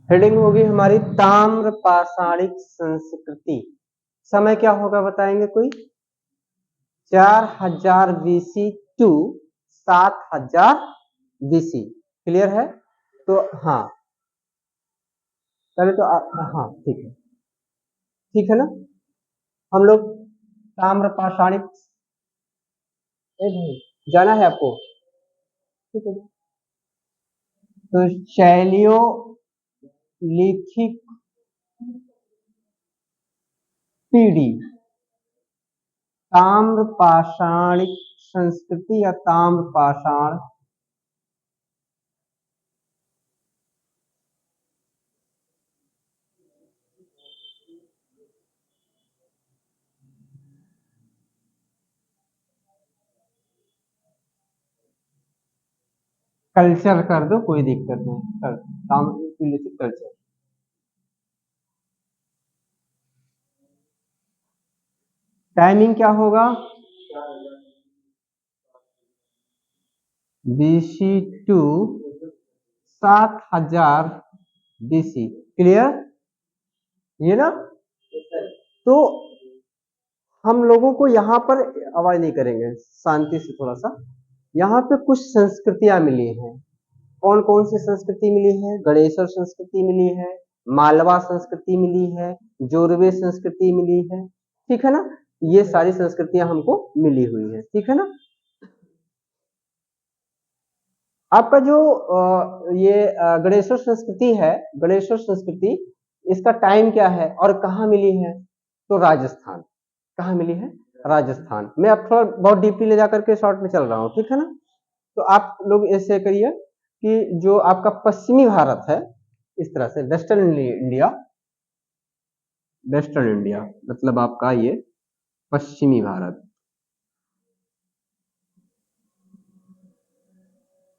Heading होगी हमारी ताम्र पाषाणिक संस्कृति। समय क्या होगा बताएंगे कोई? 4000 बीसी टू 7000 बीसी। क्लियर है? तो हाँ पहले तो हाँ ठीक है ना। हम लोग ताम्र पाषाणिक, जाना है आपको? ठीक है। तो शैलियों लिखित पीढ़ी ताम्र पाषाणिक संस्कृति या ताम्र पाषाण कल्चर कर दो, कोई दिक्कत नहीं। ताम्र लिखित कल्चर। टाइमिंग क्या होगा? BC to 7000 BC. क्लियर? ये ना। तो हम लोगों को यहाँ पर आवाज नहीं करेंगे, शांति से थोड़ा सा। यहाँ पे कुछ संस्कृतियां मिली हैं। कौन कौन सी संस्कृति मिली है? गणेश्वर संस्कृति मिली है, मालवा संस्कृति मिली है, जोरवे संस्कृति मिली है। ठीक है ना। ये सारी संस्कृतियां हमको मिली हुई है। ठीक है ना। आपका जो ये गणेश्वर संस्कृति है, गणेश्वर संस्कृति, इसका टाइम क्या है और कहाँ मिली है? तो राजस्थान। कहाँ मिली है? राजस्थान। मैं अब थोड़ा बहुत डीपली ले जाकर के शॉर्ट में चल रहा हूँ। ठीक है ना। तो आप लोग ऐसे करिए कि जो आपका पश्चिमी भारत है, इस तरह से वेस्टर्न इंडिया, वेस्टर्न इंडिया मतलब आपका ये पश्चिमी भारत।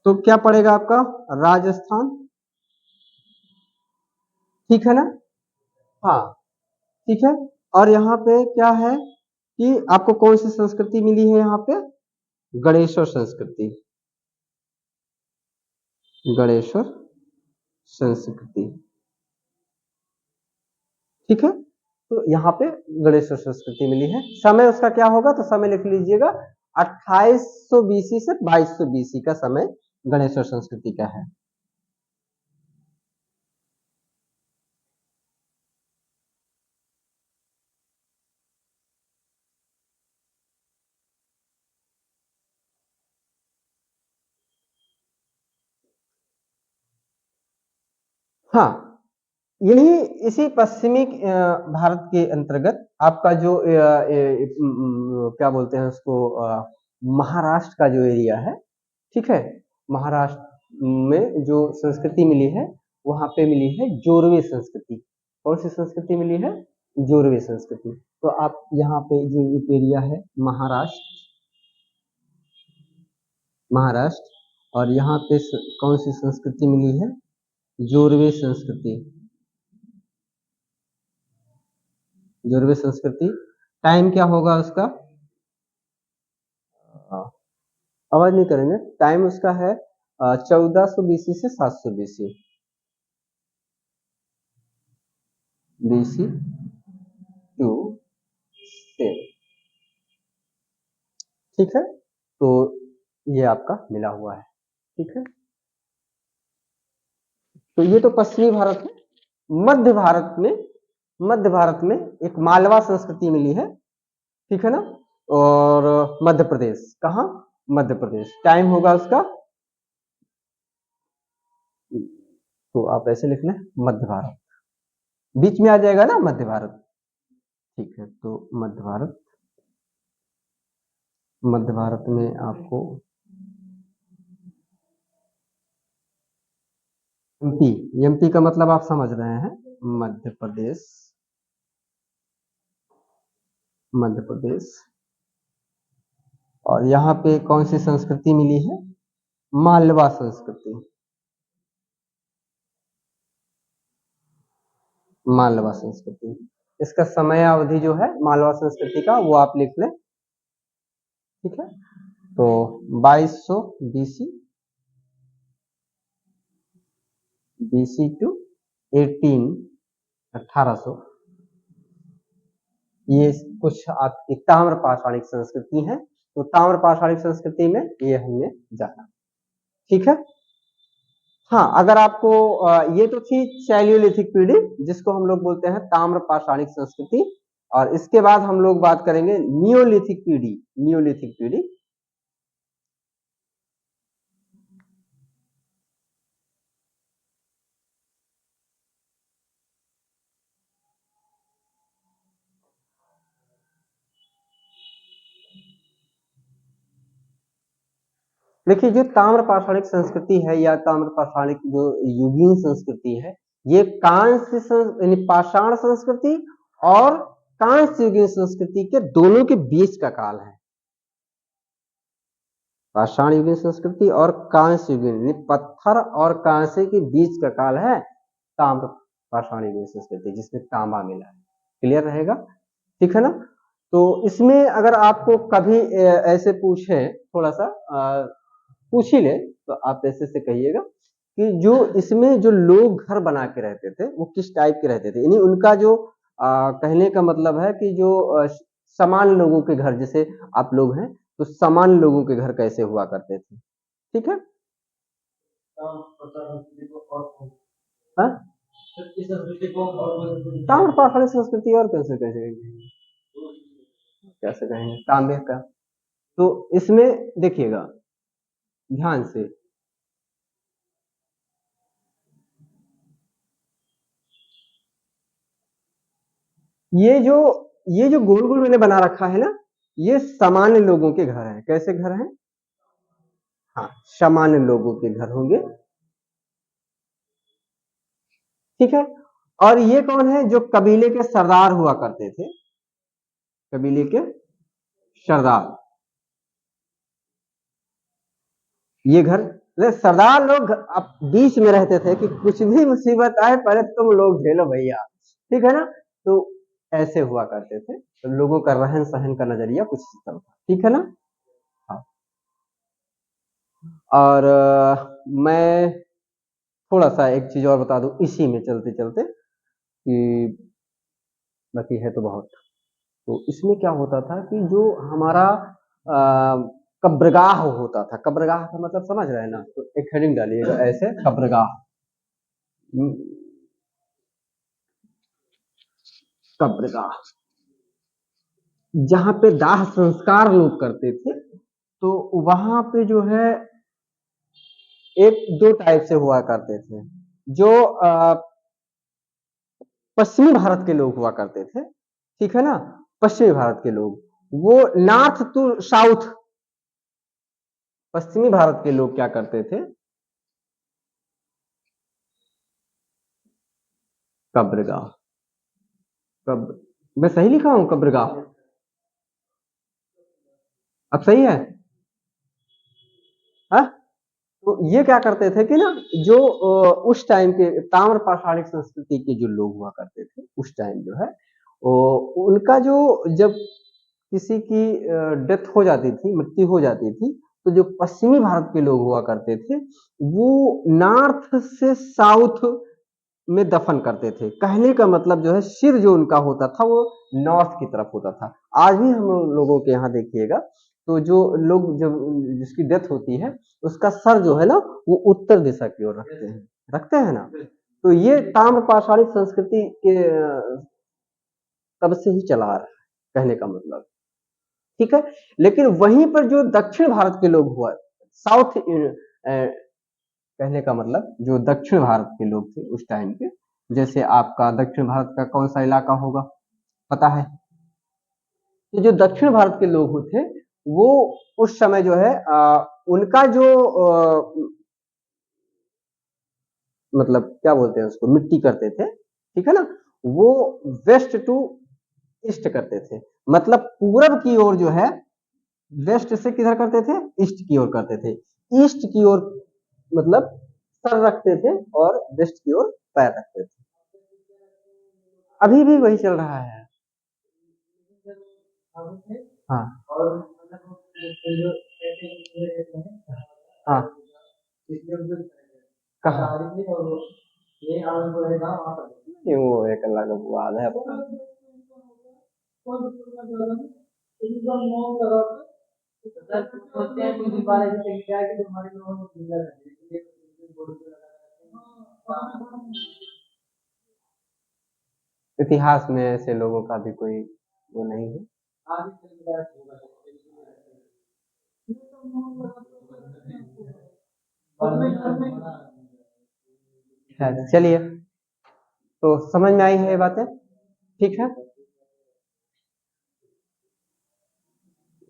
तो क्या पड़ेगा आपका? राजस्थान। ठीक है ना। हाँ ठीक है। और यहाँ पे क्या है कि आपको कौन सी संस्कृति मिली है? यहाँ पे गणेश्वर संस्कृति, गणेश्वर संस्कृति। ठीक है। तो यहाँ पे गणेश्वर संस्कृति मिली है। समय उसका क्या होगा? तो समय लिख लीजिएगा 2800 बीसी से 2200 बीसी का समय गणेश्वर संस्कृति का है। हाँ, यही इसी पश्चिमी भारत के अंतर्गत आपका जो क्या बोलते हैं उसको, महाराष्ट्र का जो एरिया है। ठीक है। महाराष्ट्र में जो संस्कृति मिली है, वहां पे मिली है जोरवे संस्कृति। कौन सी संस्कृति मिली है? जोरवे संस्कृति। तो आप यहाँ पे जो एरिया है महाराष्ट्र, महाराष्ट्र, और यहाँ पे कौन सी संस्कृति मिली है? जोरवे संस्कृति। जोरवे संस्कृति। टाइम क्या होगा उसका? आवाज नहीं करेंगे। टाइम उसका है 1400 बीसी से 700 बीसी। बीसी टू से। ठीक है। तो ये आपका मिला हुआ है। ठीक है। तो ये तो पश्चिमी भारत है। मध्य भारत में, मध्य भारत में एक मालवा संस्कृति मिली है। ठीक है ना। और मध्य प्रदेश, कहाँ? मध्य प्रदेश। टाइम होगा उसका, तो आप ऐसे लिख लें मध्य भारत, बीच में आ जाएगा ना मध्य भारत। ठीक है। तो मध्य भारत, मध्य भारत में आपको एमपी, एमपी का मतलब आप समझ रहे हैं, मध्य प्रदेश, मध्य प्रदेश। और यहाँ पे कौन सी संस्कृति मिली है? मालवा संस्कृति, मालवा संस्कृति। इसका समय अवधि जो है मालवा संस्कृति का, वो आप लिख लें। ठीक है। तो 2200 बीसी, बीसी टू 1800 ये कुछ आपकी ताम्र पाषाणिक संस्कृति है। तो ताम्र पाषाणिक संस्कृति में ये हमने जाना, ठीक है। हाँ, अगर आपको ये तो थी चैलियोलिथिक पीढ़ी जिसको हम लोग बोलते हैं ताम्र पाषाणिक संस्कृति, और इसके बाद हम लोग बात करेंगे नियोलिथिक पीढ़ी। नियोलिथिक पीढ़ी देखिए, जो ताम्र पाषाणिक संस्कृति है या ताम्र पाषाणिक जो युगीन संस्कृति है, ये यानी पाषाण संस्कृति और कांस्य युगीन संस्कृति के दोनों के बीच का काल है। पाषाण युगीन संस्कृति और कांस्य युगीन, पत्थर और कांसे के बीच का काल है ताम्र पाषाण युगीन संस्कृति, जिसमें तांबा मिला है। क्लियर रहेगा, ठीक है ना। तो इसमें अगर आपको कभी ऐसे पूछे, थोड़ा सा पूछ ही ले, तो आप ऐसे से कहिएगा कि जो इसमें जो लोग घर बना के रहते थे वो किस टाइप के रहते थे, यानी उनका जो कहने का मतलब है कि जो समान लोगों के घर, जैसे आप लोग हैं तो समान लोगों के घर कैसे हुआ करते थे, ठीक है। हाँ? ताम्र पाषाण संस्कृति और कैसे कैसे कैसे कहेंगे तांबे का। तो इसमें देखिएगा ध्यान से, ये जो गोल गोल मैंने बना रखा है ना, ये सामान्य लोगों के घर हैं। कैसे घर हैं? हाँ, सामान्य लोगों के घर होंगे, ठीक है। और ये कौन है? जो कबीले के सरदार हुआ करते थे, कबीले के सरदार, ये घर सरदार लोग अब बीच में रहते थे कि कुछ भी मुसीबत आए पहले तुम लोग झेलो भैया, ठीक है ना। तो ऐसे हुआ करते थे, तो लोगों का रहन सहन का नजरिया कुछ इस तरह था, ठीक है ना। हाँ। और मैं थोड़ा सा एक चीज और बता दूं इसी में चलते चलते कि बाकी है तो बहुत। तो इसमें क्या होता था कि जो हमारा कब्रगाह होता था, कब्रगाह का मतलब समझ रहे हैं ना, तो एक हेडिंग डालिएगा ऐसे, कब्रगाह। कब्रगाह जहां पे दाह संस्कार लोग करते थे, तो वहां पे जो है एक दो टाइप से हुआ करते थे। जो पश्चिमी भारत के लोग हुआ करते थे, ठीक है ना, पश्चिमी भारत के लोग, वो नॉर्थ टू साउथ पश्चिमी भारत के लोग क्या करते थे, कब्रगाह, कब्र, मैं सही लिखा हूं कब्रगाह? अब सही है? हा? तो ये क्या करते थे कि ना, जो उस टाइम के ताम्र पाषाणिक संस्कृति के जो लोग हुआ करते थे उस टाइम जो है, उनका जो जब किसी की डेथ हो जाती थी, मृत्यु हो जाती थी, तो जो पश्चिमी भारत के लोग हुआ करते थे वो नॉर्थ से साउथ में दफन करते थे। कहने का मतलब जो है सिर जो उनका होता था वो नॉर्थ की तरफ होता था। आज भी हम लोगों के यहाँ देखिएगा तो जो लोग जब जिसकी डेथ होती है उसका सर जो है ना वो उत्तर दिशा की ओर रखते हैं ना। तो ये ताम्र पाषाणिक संस्कृति के तब से ही चला आ रहा है, कहने का मतलब, ठीक है। लेकिन वहीं पर जो दक्षिण भारत के लोग हुआ, साउथ कहने का मतलब जो दक्षिण भारत के लोग थे उस टाइम के, जैसे आपका दक्षिण भारत का कौन सा इलाका होगा पता है? तो जो दक्षिण भारत के लोग थे वो उस समय जो है उनका जो मतलब क्या बोलते हैं उसको, मिट्टी करते थे, ठीक है ना, वो वेस्ट टू ईस्ट करते थे। मतलब पूरब की ओर जो है, वेस्ट से किधर करते थे, ईस्ट की ओर करते थे। ईस्ट की ओर मतलब सर रखते थे और वेस्ट की ओर पैर रखते थे। अभी भी वही चल रहा है। हाँ हाँ, कहाँ? नहीं, वो एक अल्लाह का वाद है अपना। इतिहास में ऐसे लोगों का भी कोई वो नहीं है। खैर, चलिए, तो समझ में आई है ये बातें? ठीक है,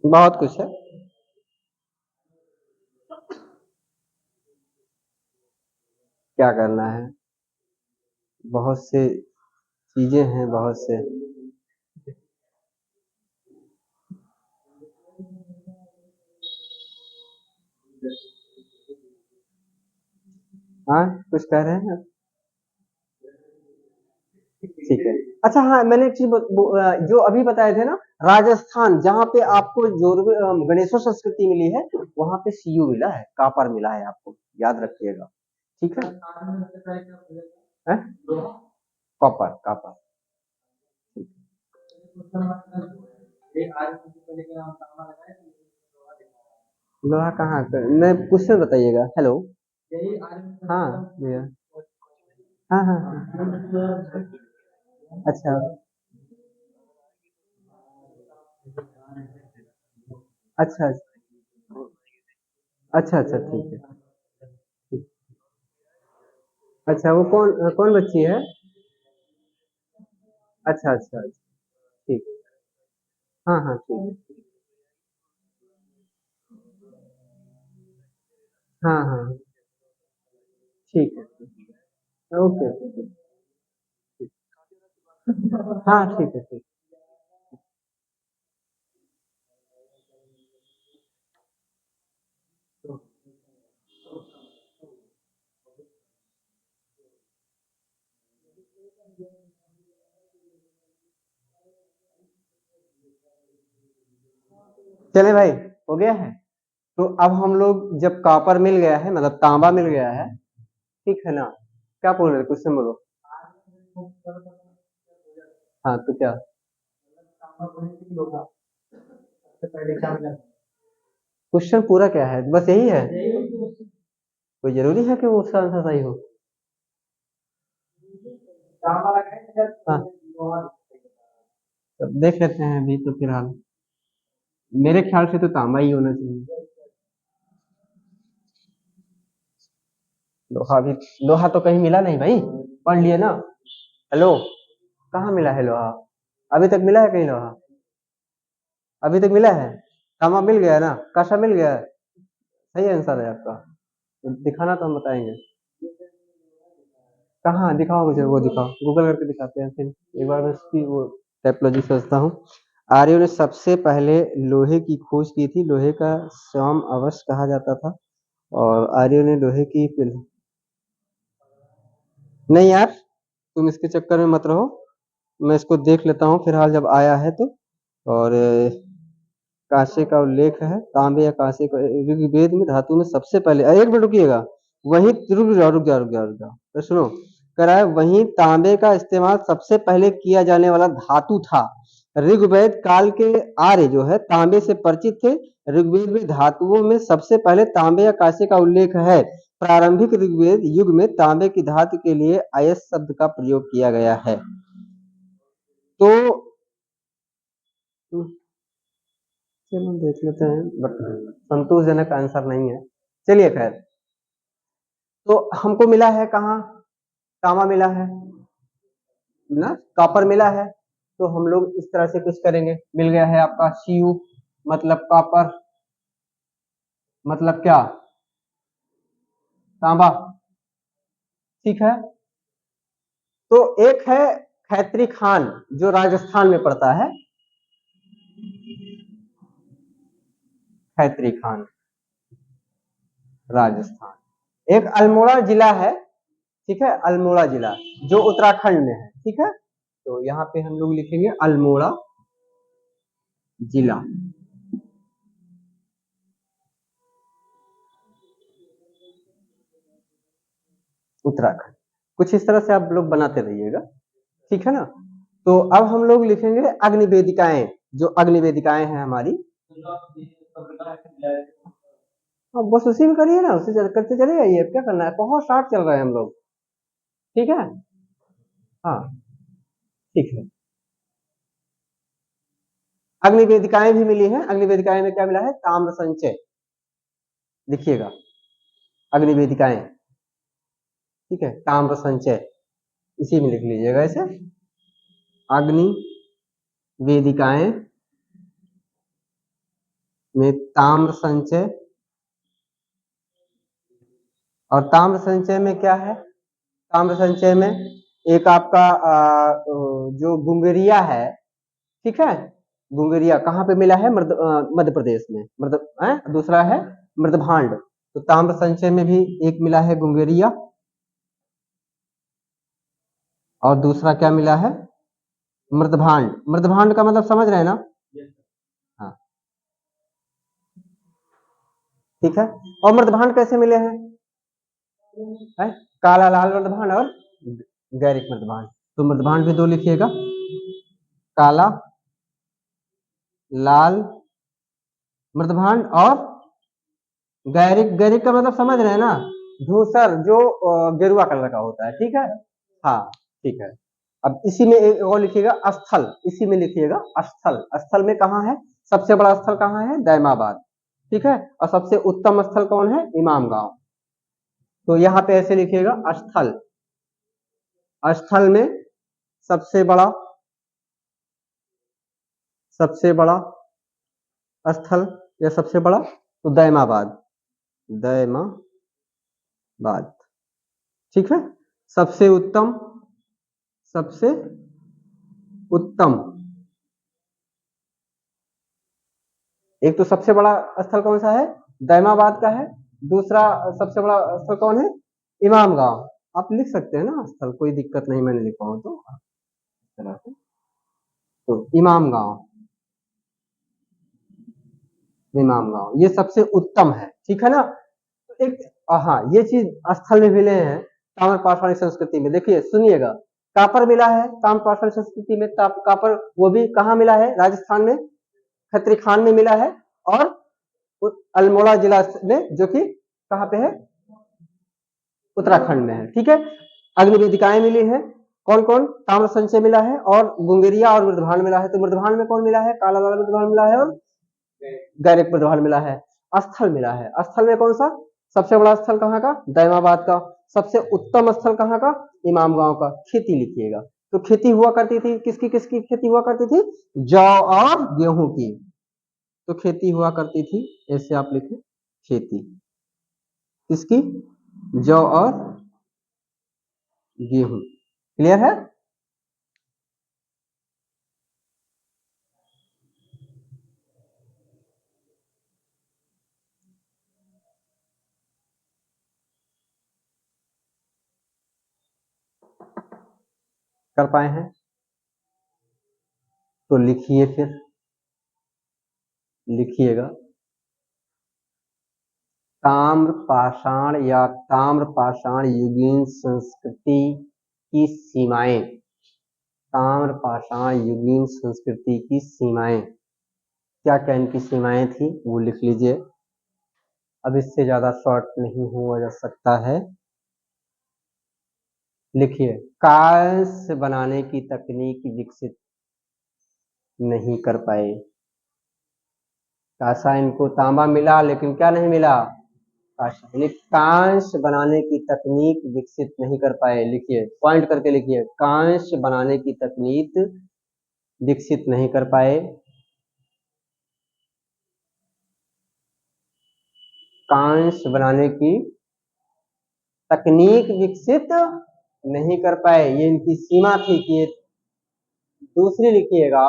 बहुत कुछ है। क्या करना है, बहुत से चीजें हैं, बहुत से। हाँ, कुछ कह रहे हैं? ठीक है। अच्छा, हाँ, मैंने एक चीज जो अभी बताए थे ना, राजस्थान, जहाँ पे आपको जो गणेशों संस्कृति मिली है, वहां पे सीयू मिला है, कापर मिला है आपको, याद रखिएगा। ठीक है, हैं? Copper, copper. लोहा कहाँ मैं क्वेश्चन बताइएगा। हेलो। हाँ भैया। हाँ हाँ हाँ। अच्छा अच्छा अच्छा अच्छा, ठीक है। अच्छा, वो कौन कौन बच्ची है? अच्छा अच्छा अच्छा, ठीक है। हाँ हाँ, ठीक है। हाँ हाँ, ठीक है। Okay okay. हाँ, ठीक है, ठीक। चले भाई, हो गया है। तो अब हम लोग जब कॉपर मिल गया है, मतलब तांबा मिल गया है, ठीक है ना? क्या बोल रहे, क्वेश्चन बोलो। हाँ, तो क्या? क्वेश्चन पूरा क्या है, बस यही है? कोई जरूरी है कि वो उसका आंसर सही हो? हाँ, तब देख लेते हैं अभी तो फिलहाल। मेरे ख्याल से तो तांबा ही होना चाहिए। लोहा भी, लोहा तो कहीं मिला नहीं भाई, पढ़ लिए ना। हेलो, कहाँ मिला है लोहा? अभी तक मिला है कहीं लोहा? अभी तक मिला है? तांबा मिल गया है ना, कांसा मिल गया है? सही आंसर है आपका। तो दिखाना तो हम बताएंगे। कहाँ दिखाओ, मुझे वो दिखाओ, गूगल करके दिखाते हैं फिर। एक बार मैं इसकी वो टाइपोलॉजी सोचता हूँ। आर्यों ने सबसे पहले लोहे की खोज की थी, लोहे का श्याम अवश्य कहा जाता था। और आर्यों ने लोहे की नहीं यार, तुम इसके चक्कर में मत रहो, मैं इसको देख लेता हूँ फिलहाल जब आया है तो। और कांसे का उल्लेख है, तांबे या कांसे का ऋग्वेद में धातु में सबसे पहले, एक मिनट रुकिएगा। वही, रुक जाओ रुक जाओ रुक जाओ रुक जाओ, तो सुनो। कह रहा है वहीं तांबे का इस्तेमाल सबसे पहले किया जाने वाला धातु था। ऋग्वेद काल के आर्य जो है तांबे से परिचित थे। ऋग्वेद में धातुओं में सबसे पहले तांबे या कांसे का उल्लेख है। प्रारंभिक ऋग्वेद युग में तांबे की धातु के लिए अयस शब्द का प्रयोग किया गया है। तो चलो देख लेते हैं, बट संतोषजनक आंसर नहीं है। चलिए खैर, तो हमको मिला है कहाँ? तांबा मिला है ना, कॉपर मिला है। तो हम लोग इस तरह से कुछ करेंगे, मिल गया है आपका सीयू, मतलब कॉपर, मतलब क्या? तांबा। ठीक है। तो एक है खैत्री खान, जो राजस्थान में पड़ता है। खैत्री खान, राजस्थान। एक अल्मोड़ा जिला है, ठीक है, अल्मोड़ा जिला, जो उत्तराखंड में है। ठीक है, तो यहाँ पे हम लोग लिखेंगे अल्मोड़ा जिला, उत्तराखंड। कुछ इस तरह से आप लोग बनाते रहिएगा, ठीक है ना। तो अब हम लोग लिखेंगे अग्निवेदिकाएं, जो अग्निवेदिकाएं हैं हमारी। हाँ बस उसी में करिए ना, उसी करते चले जाइए, क्या करना है, बहुत शार्ट चल रहे हैं हम लोग, ठीक है। हाँ ठीक है। अग्निवेदिकाएं भी मिली हैं। अग्निवेदिकाएं में क्या मिला है, ताम्र संचय, लिखिएगा अग्निवेदिकाएं, ठीक है, ताम्र संचय, इसी में लिख लीजिएगा ऐसे, अग्नि वेदिकाएं में ताम्र संचय। और ताम्र संचय में क्या है, ताम्र संचय में एक आपका जो गुंगरिया है, ठीक है, गुंगरिया कहाँ पे मिला है, मध्य प्रदेश में, दूसरा है मृदभांड। तो ताम्र संचय में भी एक मिला है गुंगरिया, और दूसरा क्या मिला है, मृदभांड। मृदभांड का मतलब समझ रहे हैं ना, हाँ ठीक है। और मृदभांड कैसे मिले हैं, है? काला लाल मृदभांड और गैरिक मृदभांड। तो मृदभांड भी दो लिखिएगा, काला लाल मृदभांड और गैरिक। गैरिक का मतलब समझ रहे हैं ना, धूसर, जो गेरुआ कलर का होता है, ठीक है। हाँ ठीक है। अब इसी में एक और लिखिएगा स्थल, इसी में लिखिएगा स्थल। स्थल में कहाँ है, सबसे बड़ा स्थल कहाँ है, दैमाबाद, ठीक है। और सबसे उत्तम स्थल कौन है, इमाम गांव। तो यहाँ पे ऐसे लिखिएगा स्थल, स्थल में सबसे बड़ा, सबसे बड़ा स्थल या सबसे बड़ा, तो दैमाबाद, दैमाबाद, ठीक है। सबसे उत्तम, सबसे उत्तम, एक तो सबसे बड़ा स्थल कौन सा है, दैमाबाद का है, दूसरा सबसे बड़ा स्थल कौन है, इमाम गांव। आप लिख सकते हैं ना स्थल, कोई दिक्कत नहीं, मैंने लिखा हूं तो इस तरह से। तो इमाम गांव, इमाम गांव ये सबसे उत्तम है, ठीक है ना। तो एक, हाँ ये चीज स्थल में मिले हैं ताम्र पाषाण संस्कृति में। देखिए सुनिएगा, कापर मिला है ताम्र पाषाण संस्कृति में, कापर वो भी कहाँ मिला है, राजस्थान में खत्री खान में मिला है, और अल्मोड़ा जिला में, जो कि कहाँ पे है, उत्तराखंड में है, ठीक है। अग्निवेदिकाएं मिली है, कौन कौन, ताम्र संचय मिला है, और गुंगेरिया और मृदभांड मिला है। तो मृदभांड में कौन मिला है, काला लाल मृदभांड मिला है, और गैरिक मृदभांड मिला है। स्थल मिला है, स्थल में कौन सा, सबसे बड़ा स्थल कहाँ का, दैमाबाद का। सबसे उत्तम स्थल कहाँ का, इमाम गांव का। खेती लिखिएगा, तो खेती हुआ करती थी, किसकी किसकी खेती हुआ करती थी, जौ और गेहूं की। तो खेती हुआ करती थी, ऐसे आप लिखें, खेती किसकी, जौ और गेहूं। क्लियर है। कर पाए हैं तो लिखिए, फिर लिखिएगा ताम्र पाषाण या ताम्र पाषाण युगीन संस्कृति की सीमाएं, ताम्र पाषाण युगीन संस्कृति की सीमाएं, क्या क्या इनकी सीमाएं थी वो लिख लीजिए। अब इससे ज्यादा शॉर्ट नहीं हुआ जा सकता है। लिखिए, कांस्य बनाने की तकनीक विकसित नहीं कर पाए। कांसा इनको तांबा मिला, लेकिन क्या नहीं मिला, कांस्य बनाने की तकनीक विकसित नहीं कर पाए। लिखिए, पॉइंट करके लिखिए, कांस्य बनाने की तकनीक विकसित नहीं कर पाए, कांस्य बनाने की तकनीक विकसित नहीं कर पाए, ये इनकी सीमा थी कि। दूसरी लिखिएगा,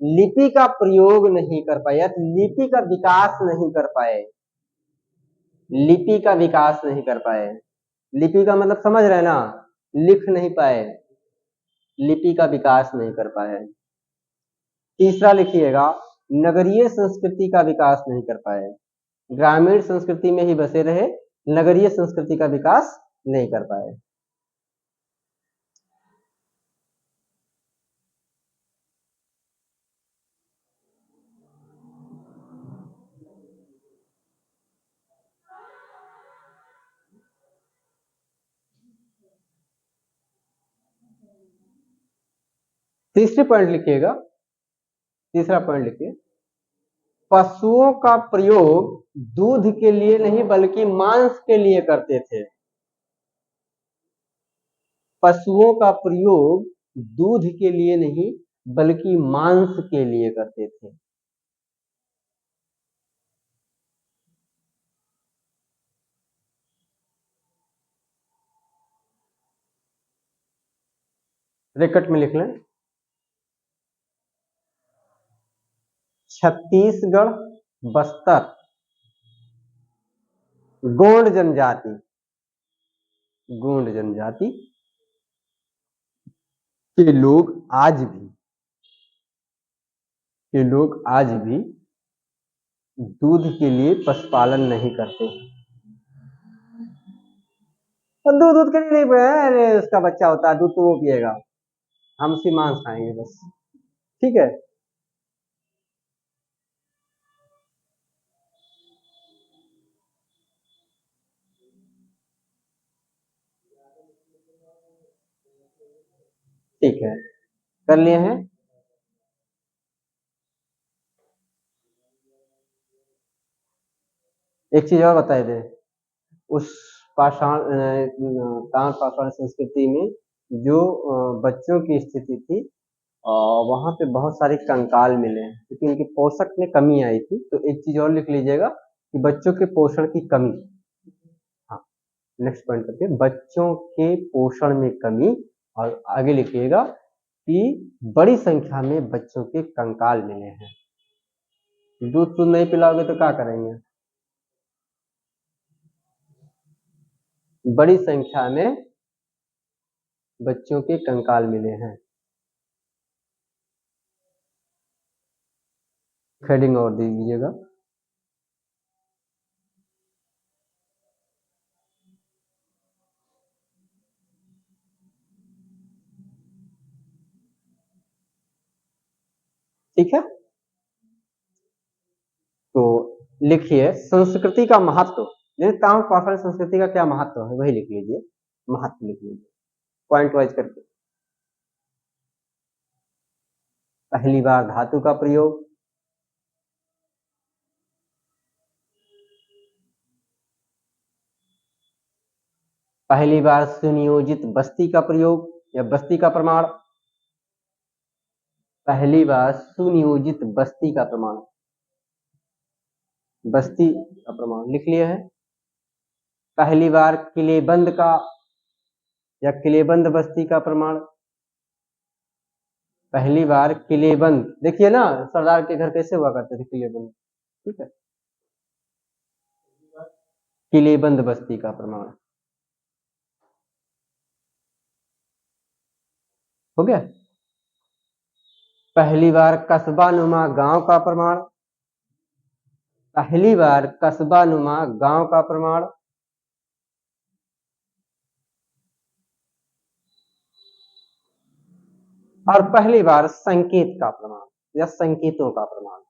लिपि का प्रयोग नहीं कर पाए, लिपि का विकास नहीं कर पाए, लिपि का विकास नहीं कर पाए। लिपि का मतलब समझ रहे हैं ना, लिख नहीं पाए, लिपि का विकास नहीं कर पाए। तीसरा लिखिएगा, नगरीय संस्कृति का विकास नहीं कर पाए, ग्रामीण संस्कृति में ही बसे रहे, नगरीय संस्कृति का विकास नहीं कर पाए। तीसरी पॉइंट लिखिएगा, तीसरा पॉइंट लिखिए, पशुओं का प्रयोग दूध के लिए नहीं बल्कि मांस के लिए करते थे। पशुओं का प्रयोग दूध के लिए नहीं बल्कि मांस के लिए करते थे। ब्रैकेट में लिख लें, छत्तीसगढ़ बस्तर गोंड जनजाति, गोंड जनजाति के लोग आज भी दूध के लिए पशुपालन नहीं करते। तो दूध के लिए नहीं पिए, अरे उसका बच्चा होता है दूध तो वो पिएगा, हम उसी मांस खाएंगे बस। ठीक है, ठीक है, कर लिए हैं। एक चीज और बताए थे, उस पाषाण ताम्र पाषाण संस्कृति में जो बच्चों की स्थिति थी, वहां पे बहुत सारे कंकाल मिले हैं क्योंकि उनकी पोषक में कमी आई थी। तो एक चीज और लिख लीजिएगा कि बच्चों के पोषण की कमी। हाँ, नेक्स्ट पॉइंट करते हैं, बच्चों के पोषण में कमी। और आगे लिखिएगा कि बड़ी संख्या में बच्चों के कंकाल मिले हैं। दूध तो नहीं पिलाओगे तो क्या करेंगे? बड़ी संख्या में बच्चों के कंकाल मिले हैं। हेडिंग और दे दीजिएगा। ठीक है, तो लिखिए संस्कृति का महत्व, ताम्र पाषाण संस्कृति का क्या महत्व है वही लिख लीजिए, महत्व लिख लीजिए पॉइंट वाइज करके। पहली बार धातु का प्रयोग, पहली बार सुनियोजित बस्ती का प्रयोग या बस्ती का प्रमाण, पहली बार सुनियोजित बस्ती का प्रमाण, बस्ती का प्रमाण लिख लिया है। पहली बार किलेबंद का या किलेबंद बस्ती का प्रमाण, पहली बार किलेबंद, देखिए ना सरदार के घर कैसे हुआ करते थे किलेबंद, ठीक है, किलेबंद बस्ती का प्रमाण हो गया। पहली बार कस्बा नुमा गांव का प्रमाण, पहली बार कस्बा नुमा गांव का प्रमाण, और पहली बार संकेत का प्रमाण या संकेतों का प्रमाण,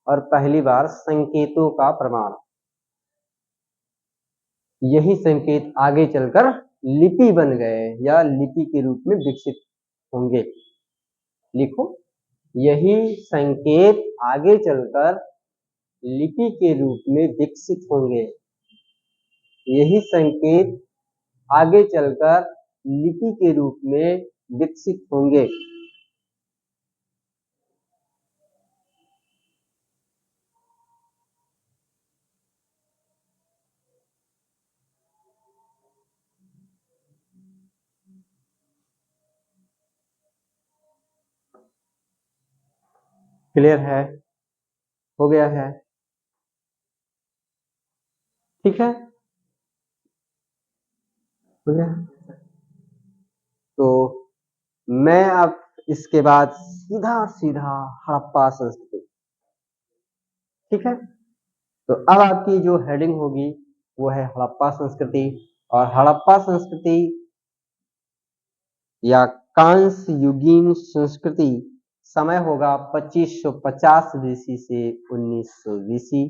और पहली बार संकेतों का प्रमाण। यही संकेत आगे चलकर लिपि बन गए या लिपि के रूप में विकसित होंगे। लिखो, यही संकेत आगे चलकर लिपि के रूप में विकसित होंगे। यही संकेत आगे चलकर लिपि के रूप में विकसित होंगे। क्लियर है? हो गया है? ठीक है, हो गया। तो मैं अब इसके बाद सीधा सीधा हड़प्पा संस्कृति, ठीक है, तो अब आपकी जो हेडिंग होगी वो है हड़प्पा संस्कृति। और हड़प्पा संस्कृति या कांस्य युगीन संस्कृति समय होगा 2550 बीसी से 1900 बीसी।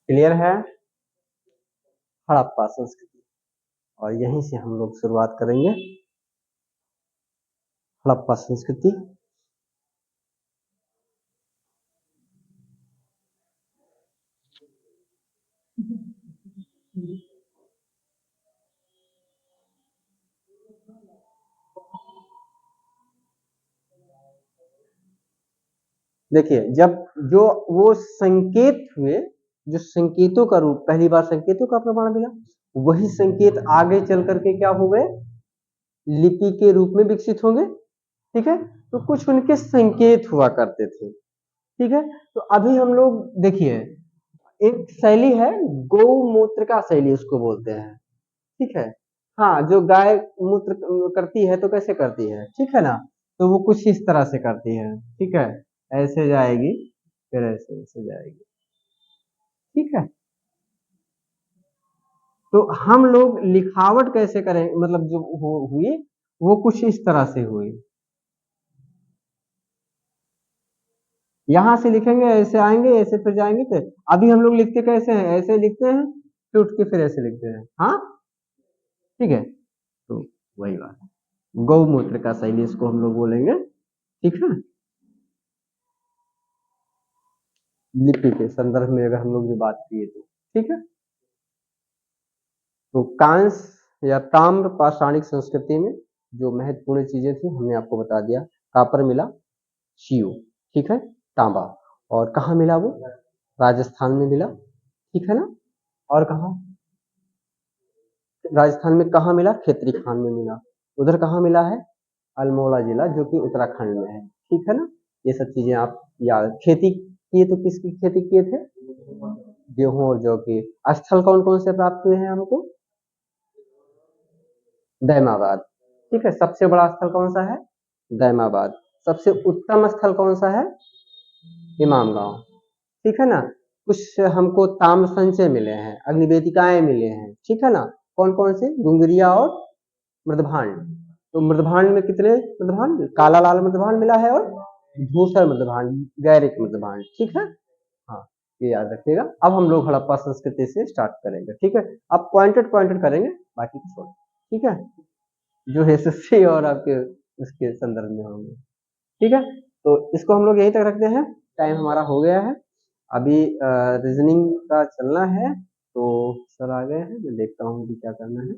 क्लियर है? हड़प्पा संस्कृति, और यहीं से हम लोग शुरुआत करेंगे। हड़प्पा संस्कृति, देखिए जब जो वो संकेत हुए, जो संकेतों का रूप, पहली बार संकेतों का प्रमाण मिला, वही संकेत आगे चल करके क्या हो गए, लिपि के रूप में विकसित होंगे। ठीक है, तो कुछ उनके संकेत हुआ करते थे। ठीक है, तो अभी हम लोग देखिए, एक शैली है गौमूत्र का शैली उसको बोलते हैं। ठीक है, हाँ, जो गाय मूत्र करती है तो कैसे करती है, ठीक है ना, तो वो कुछ इस तरह से करती है। ठीक है, ऐसे जाएगी, फिर ऐसे ऐसे जाएगी। ठीक है, तो हम लोग लिखावट कैसे करें, मतलब जो हुई वो कुछ इस तरह से हुई। यहां से लिखेंगे, ऐसे आएंगे, ऐसे फिर जाएंगे, तो अभी हम लोग लिखते कैसे हैं, ऐसे लिखते हैं, फिर उठ के फिर ऐसे लिखते हैं। हाँ, ठीक है, तो वही बात है, गौमूत्र का शैली इसको हम लोग बोलेंगे। ठीक है, लिपि के संदर्भ में अगर हम लोग ने बात की तो। ठीक है, तो कांस या ताम्र पाषाणिक संस्कृति में जो महत्वपूर्ण चीजें थी हमने आपको बता दिया। कापर मिला, शिव, ठीक है, तांबा, और कहाँ मिला वो, राजस्थान में मिला। ठीक है ना, और कहा, राजस्थान में कहाँ मिला, खेतरी खान में मिला। उधर कहाँ मिला है, अल्मोड़ा जिला, जो कि उत्तराखंड में है। ठीक है ना, ये सब चीजें आप याद, खेती किए तो किसकी खेती किए थे, गेहूं और जौ की। स्थल कौन कौन से प्राप्त हुए हैं हमको, दैमाबाद। ठीक है, सबसे बड़ा स्थल कौन सा है, दैमाबाद। सबसे उत्तम स्थल कौन सा है, इमाम गांव। ठीक है ना, कुछ हमको ताम्र संचय मिले हैं, अग्निवेदिकाएं मिले हैं। ठीक है ना, कौन कौन से, डुंगरिया और मृदभांड। तो मृदभांड में कितने मृदभांड, काला लाल मृदभांड मिला है, और धूसर मृदभांड, गैरिक मृदभांड। ठीक है, हाँ, ये याद रखिएगा। अब हम लोग हड़प्पा संस्कृति से स्टार्ट करेंगे। ठीक है, अब पॉइंटेड पॉइंटेड करेंगे, बाकी को छोड़। ठीक है, जो एसएससी और आपके उसके संदर्भ में होंगे। ठीक है, तो इसको हम लोग यहीं तक रखते हैं, टाइम हमारा हो गया है। अभी रीजनिंग का चलना है, तो सर आ गए हैं, मैं देखता हूँ कि क्या करना है।